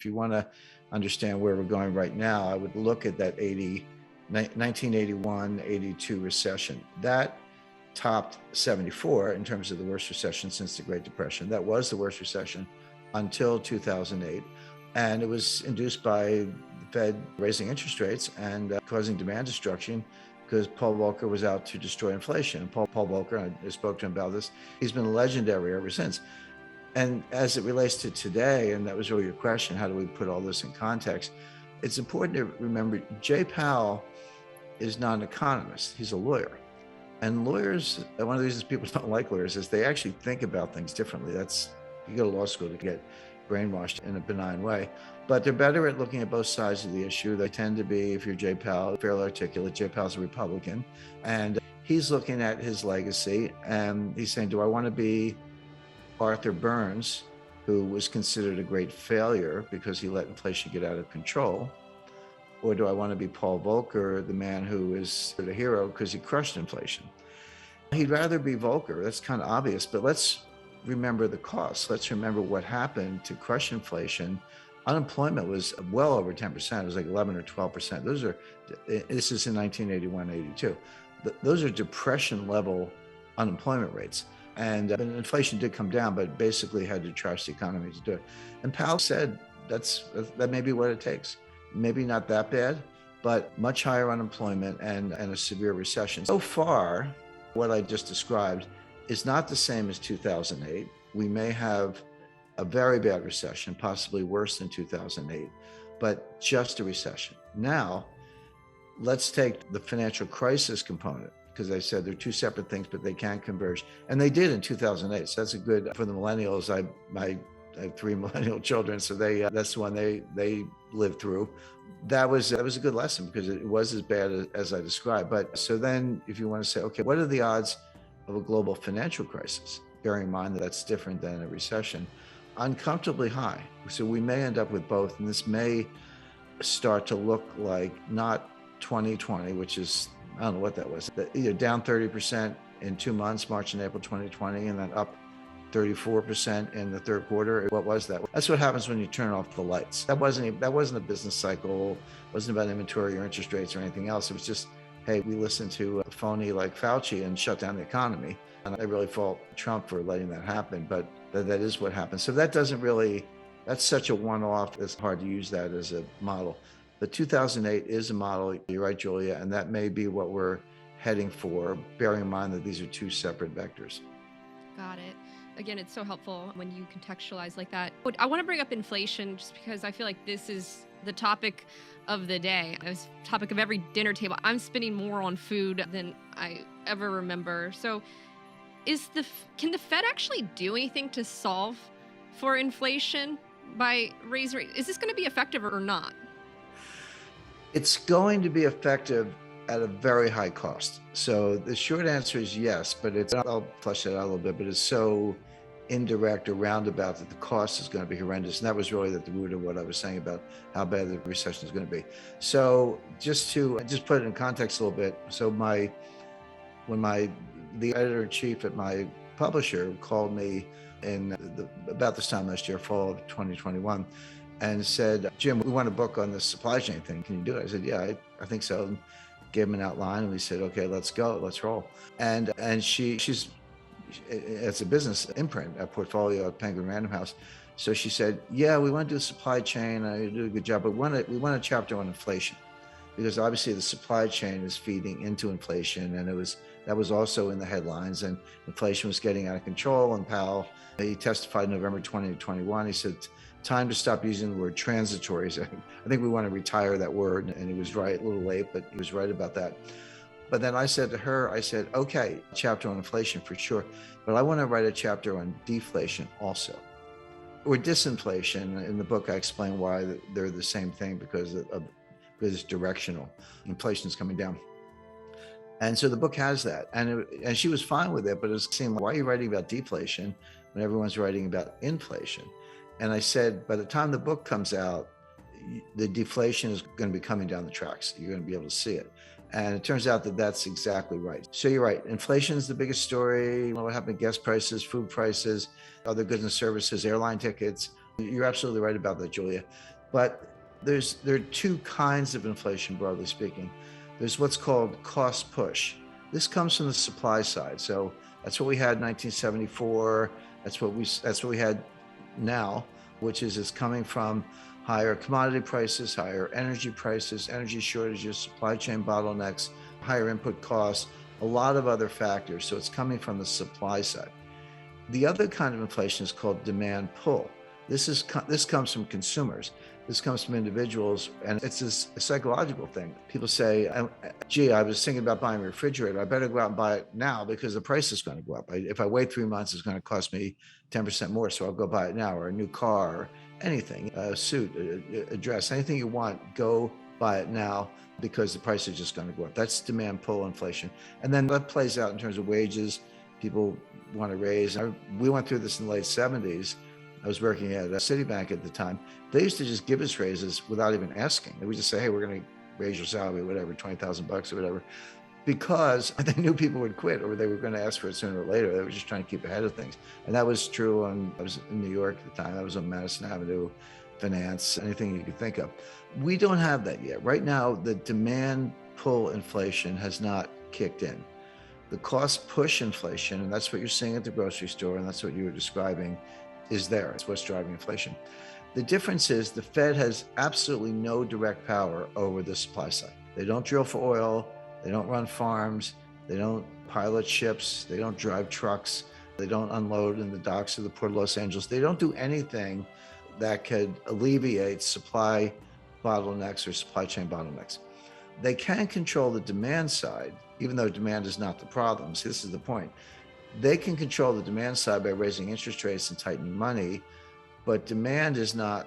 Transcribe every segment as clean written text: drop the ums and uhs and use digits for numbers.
If you want to understand where we're going right now, I would look at that 1981-82 recession. That topped 74 in terms of the worst recession since the Great Depression. That was the worst recession until 2008. And it was induced by the Fed raising interest rates and causing demand destruction because Paul Volcker was out to destroy inflation. Paul Volcker, I spoke to him about this, he's been legendary ever since. And as it relates to today, and that was really your question, how do we put all this in context? It's important to remember Jay Powell is not an economist, he's a lawyer. And lawyers, one of the reasons people don't like lawyers is they actually think about things differently. You go to law school to get brainwashed in a benign way, but they're better at looking at both sides of the issue. They tend to be, if you're Jay Powell, fairly articulate. Jay Powell's a Republican, and he's looking at his legacy, and he's saying, do I want to be Arthur Burns, who was considered a great failure because he let inflation get out of control? Or do I want to be Paul Volcker, the man who is the hero because he crushed inflation? He'd rather be Volcker. That's kind of obvious, but let's remember the costs. Let's remember what happened to crush inflation. Unemployment was well over 10%. It was like 11 or 12%. This is in 1981, 82. Those are depression level unemployment rates. And inflation did come down, but basically had to trash the economy to do it. And Powell said that may be what it takes. Maybe not that bad, but much higher unemployment and a severe recession. So far, what I just described is not the same as 2008. We may have a very bad recession, possibly worse than 2008, but just a recession. Now, let's take the financial crisis component, because I said they're two separate things, but they can converge. And they did in 2008. So that's a good, for the millennials, I have 3 millennial children, so that's the one they lived through. That was a good lesson because it was as bad as I described. But so then if you want to say, okay, what are the odds of a global financial crisis? Bearing in mind that that's different than a recession, uncomfortably high. So we may end up with both, and this may start to look like not 2020, which is, I don't know what that was, either down 30% in 2 months, March and April 2020, and then up 34% in the third quarter. What was that? That's what happens when you turn off the lights. That wasn't a business cycle. It wasn't about inventory or interest rates or anything else. It was just, hey, we listened to a phony like Fauci and shut down the economy. And I really fault Trump for letting that happen, but that is what happened. So that's such a one-off. It's hard to use that as a model. But 2008 is a model. You're right, Julia, and that may be what we're heading for, bearing in mind that these are two separate vectors. Got it. Again, it's so helpful when you contextualize like that. I want to bring up inflation just because I feel like this is the topic of the day. It's the topic of every dinner table. I'm spending more on food than I ever remember. So can the Fed actually do anything to solve for inflation by raising rates? Is this going to be effective or not? It's going to be effective at a very high cost. So the short answer is yes, but I'll flesh that out a little bit, but it's so indirect or roundabout that the cost is going to be horrendous. And that was really at the root of what I was saying about how bad the recession is going to be. So just put it in context a little bit. So the editor-in-chief at my publisher called me about this time last year, fall of 2021, and said, Jim, we want a book on the supply chain thing. Can you do it? I said, yeah, I think so. And gave him an outline, and we said, okay, let's go, let's roll. And she's it's a business imprint, a portfolio at Penguin Random House. So she said, yeah, we want to do a supply chain. I do a good job, but we want a chapter on inflation, because obviously the supply chain is feeding into inflation, and that was also in the headlines, and inflation was getting out of control. And Powell, he testified November 2021. He said, time to stop using the word transitory. I think we want to retire that word. And he was right, a little late, but he was right about that. But then I said to her, okay, chapter on inflation for sure, but I want to write a chapter on deflation also, or disinflation. In the book, I explain why they're the same thing, because it's directional. Inflation is coming down. And so the book has that. And she was fine with it, but it seemed like, why are you writing about deflation when everyone's writing about inflation? And I said, by the time the book comes out, the deflation is going to be coming down the tracks. You're going to be able to see it. And it turns out that that's exactly right. So you're right. Inflation is the biggest story. What happened to gas prices, food prices, other goods and services, airline tickets, You're absolutely right about that, Julia. But there are two kinds of inflation, broadly speaking. There's what's called cost push. This comes from the supply side. So that's what we had in 1974. That's what we had now, which is it's coming from higher commodity prices, higher energy prices, energy shortages, supply chain bottlenecks, higher input costs, a lot of other factors. So it's coming from the supply side. The other kind of inflation is called demand pull. This comes from consumers. This comes from individuals, and it's a psychological thing. People say, "Gee, I was thinking about buying a refrigerator. I better go out and buy it now because the price is going to go up. If I wait 3 months, it's going to cost me 10% more. So I'll go buy it now." Or a new car, or anything, a suit, a dress, anything you want, go buy it now because the price is just going to go up. That's demand pull inflation, and then that plays out in terms of wages. People want to raise. We went through this in the late 70s. I was working at Citibank at the time. They used to just give us raises without even asking. They would just say, "Hey, we're going to raise your salary, whatever, $20,000 or whatever," because they knew people would quit or they were going to ask for it sooner or later. They were just trying to keep ahead of things. And that was true I was in New York at the time. I was on Madison Avenue, finance, anything you could think of. We don't have that yet. Right now, the demand pull inflation has not kicked in. The cost push inflation, and that's what you're seeing at the grocery store, and that's what you were describing, is there. It's what's driving inflation. The difference is the Fed has absolutely no direct power over the supply side. They don't drill for oil. They don't run farms. They don't pilot ships. They don't drive trucks. They don't unload in the docks of the Port of Los Angeles. They don't do anything that could alleviate supply bottlenecks or supply chain bottlenecks. They can control the demand side, even though demand is not the problem. See, this is the point. They can control the demand side by raising interest rates and tightening money, but demand is not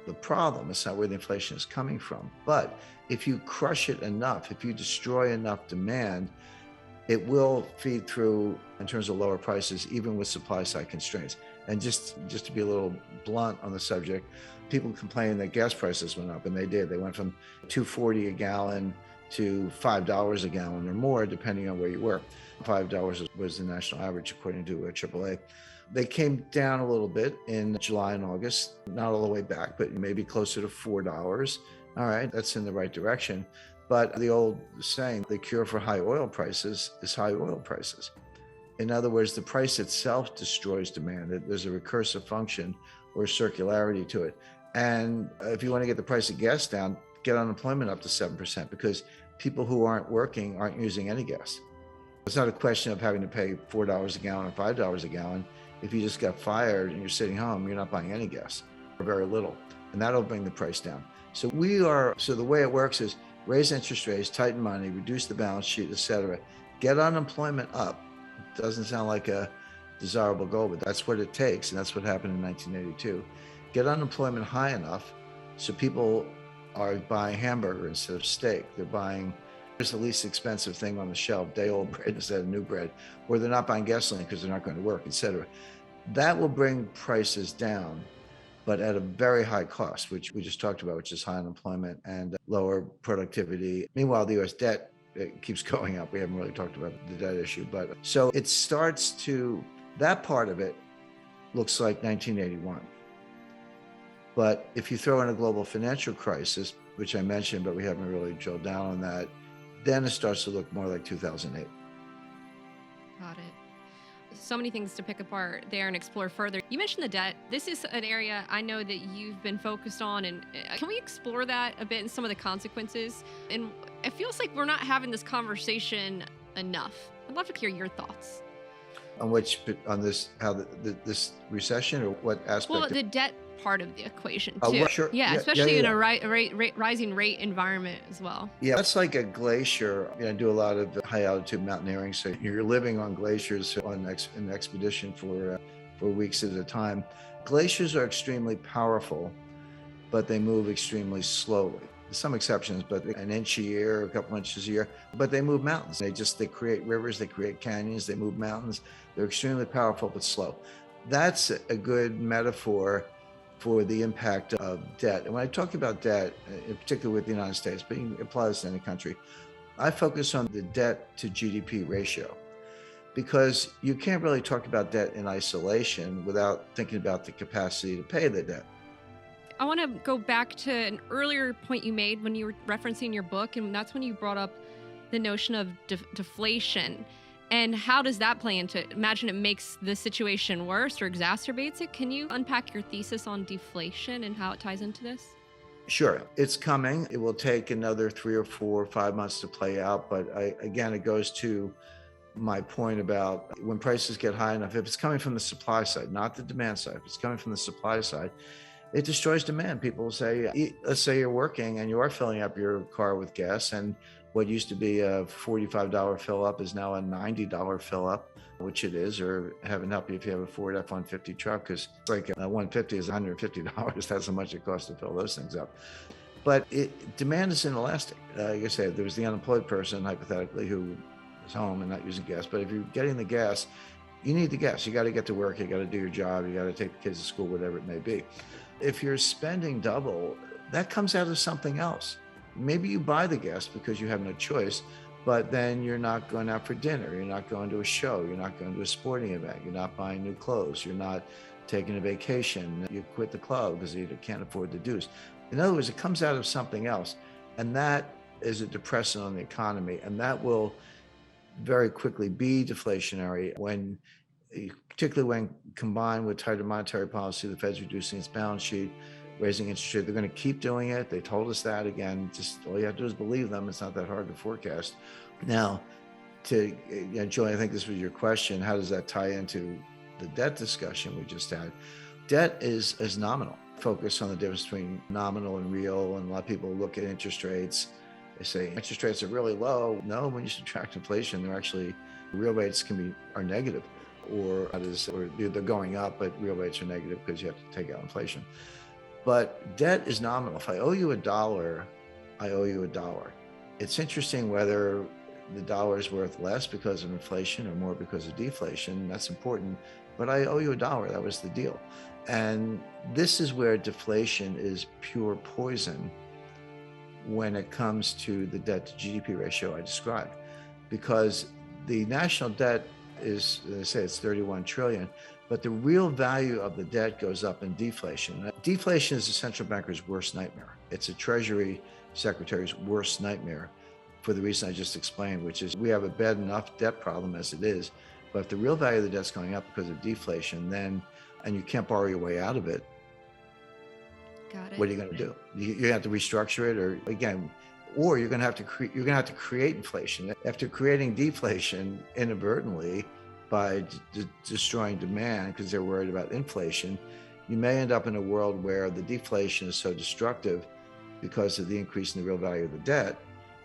the problem. It's not where the inflation is coming from. But if you crush it enough, if you destroy enough demand, it will feed through in terms of lower prices, even with supply side constraints. And just to be a little blunt on the subject, people complain that gas prices went up, and they did. They went from $2.40 a gallon to $5 a gallon or more, depending on where you were. $5 was the national average, according to AAA. They came down a little bit in July and August, not all the way back, but maybe closer to $4. All right, that's in the right direction. But the old saying, the cure for high oil prices is high oil prices. In other words, the price itself destroys demand. There's a recursive function or circularity to it. And if you want to get the price of gas down, get unemployment up to 7%, because people who aren't working aren't using any gas. It's not a question of having to pay $4 a gallon or $5 a gallon. If you just got fired and you're sitting home, you're not buying any gas, or very little, and that'll bring the price down. So the way it works is raise interest rates, tighten money, reduce the balance sheet, etc. Get unemployment up. It doesn't sound like a desirable goal, but that's what it takes, and that's what happened in 1982. Get unemployment high enough so people are buying hamburger instead of steak. They're buying the least expensive thing on the shelf, day-old bread instead of new bread, or they're not buying gasoline because they're not going to work, etc. That will bring prices down, but at a very high cost, which we just talked about, which is high unemployment and lower productivity. Meanwhile, the U.S. debt keeps going up. We haven't really talked about the debt issue, but so it starts to, that part of it looks like 1981. But if you throw in a global financial crisis, which I mentioned, but we haven't really drilled down on that, then it starts to look more like 2008. Got it. So many things to pick apart there and explore further. You mentioned the debt. This is an area I know that you've been focused on, and can we explore that a bit and some of the consequences? And it feels like we're not having this conversation enough. I'd love to hear your thoughts. On this recession, or what aspect? Well, the debt part of the equation too. Well, sure. Yeah, especially in a rising rate environment as well. Yeah, that's like a glacier. I do a lot of high altitude mountaineering, so you're living on glaciers on an expedition for weeks at a time. Glaciers are extremely powerful, but they move extremely slowly. Some exceptions, but an inch a year, a couple inches a year, but they move mountains. They create rivers, they create canyons, they move mountains. They're extremely powerful, but slow. That's a good metaphor for the impact of debt. And when I talk about debt, in particular with the United States, but it applies to any country, I focus on the debt to GDP ratio. because you can't really talk about debt in isolation without thinking about the capacity to pay the debt. I want to go back to an earlier point you made when you were referencing your book, and that's when you brought up the notion of deflation. And how does that play into it? Imagine it makes the situation worse or exacerbates it. Can you unpack your thesis on deflation and how it ties into this? Sure, it's coming. It will take another 3 or 4 or 5 months to play out. But again, it goes to my point about when prices get high enough, if it's coming from the supply side, not the demand side, if it's coming from the supply side, it destroys demand. People will say, let's say you're working and you are filling up your car with gas, and what used to be a $45 fill up is now a $90 fill up, which it is, or heaven help you if you have a Ford F-150 truck, because like a 150 is $150. That's how much it costs to fill those things up. But demand is inelastic. Like I said, there was the unemployed person, hypothetically, who was home and not using gas. But if you're getting the gas, you need the gas. You got to get to work. You got to do your job. You got to take the kids to school, whatever it may be. If you're spending double, that comes out of something else. Maybe you buy the gas because you have no choice, but then you're not going out for dinner. You're not going to a show. You're not going to a sporting event. You're not buying new clothes. You're not taking a vacation. You quit the club because you can't afford the dues. In other words, it comes out of something else. And that is a depressant on the economy. And that will very quickly be deflationary when, particularly when combined with tighter monetary policy, the Fed's reducing its balance sheet, raising interest rate. They're going to keep doing it. They told us that. Again, just all you have to do is believe them. It's not that hard to forecast. Now, Joey, I think this was your question. How does that tie into the debt discussion we just had? Debt is nominal. Focus on the difference between nominal and real. And a lot of people look at interest rates. They say interest rates are really low. No, when you subtract inflation, they're actually, real rates are negative, or they're going up, but real rates are negative because you have to take out inflation. But debt is nominal. If I owe you $1, I owe you $1. It's interesting whether the dollar is worth less because of inflation or more because of deflation. That's important. But I owe you $1. That was the deal. And this is where deflation is pure poison when it comes to the debt to GDP ratio I described. Because the national debt is, as I say, it's 31 trillion. But the real value of the debt goes up in deflation. Deflation is a central banker's worst nightmare. It's a Treasury Secretary's worst nightmare for the reason I just explained, which is we have a bad enough debt problem as it is. But if the real value of the debt's going up because of deflation, and you can't borrow your way out of it, Got it. what are you going to do? You have to restructure it, or you're going to have to create inflation. After creating deflation inadvertently, by destroying demand because they're worried about inflation, you may end up in a world where the deflation is so destructive because of the increase in the real value of the debt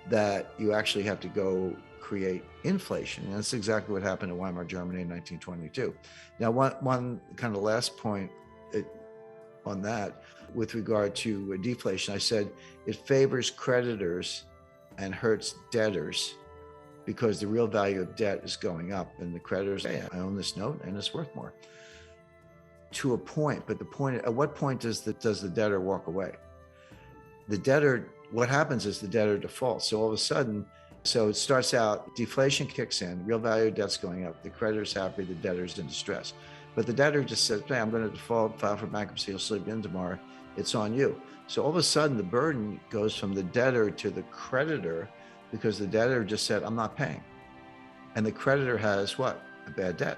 that you actually have to go create inflation. And that's exactly what happened in Weimar Germany in 1922. Now, one kind of last point on that with regard to deflation, I said it favors creditors and hurts debtors, because the real value of debt is going up and the creditors say, I own this note and it's worth more. To a point, but at what point does the debtor walk away? The debtor, what happens is the debtor defaults. So all of a sudden, it starts out, deflation kicks in, real value of debt's going up, the creditor's happy, the debtor's in distress. But the debtor just says, hey, I'm going to default, file for bankruptcy, you'll sleep in tomorrow, it's on you. So all of a sudden the burden goes from the debtor to the creditor, because the debtor just said, I'm not paying. And the creditor has what? A bad debt.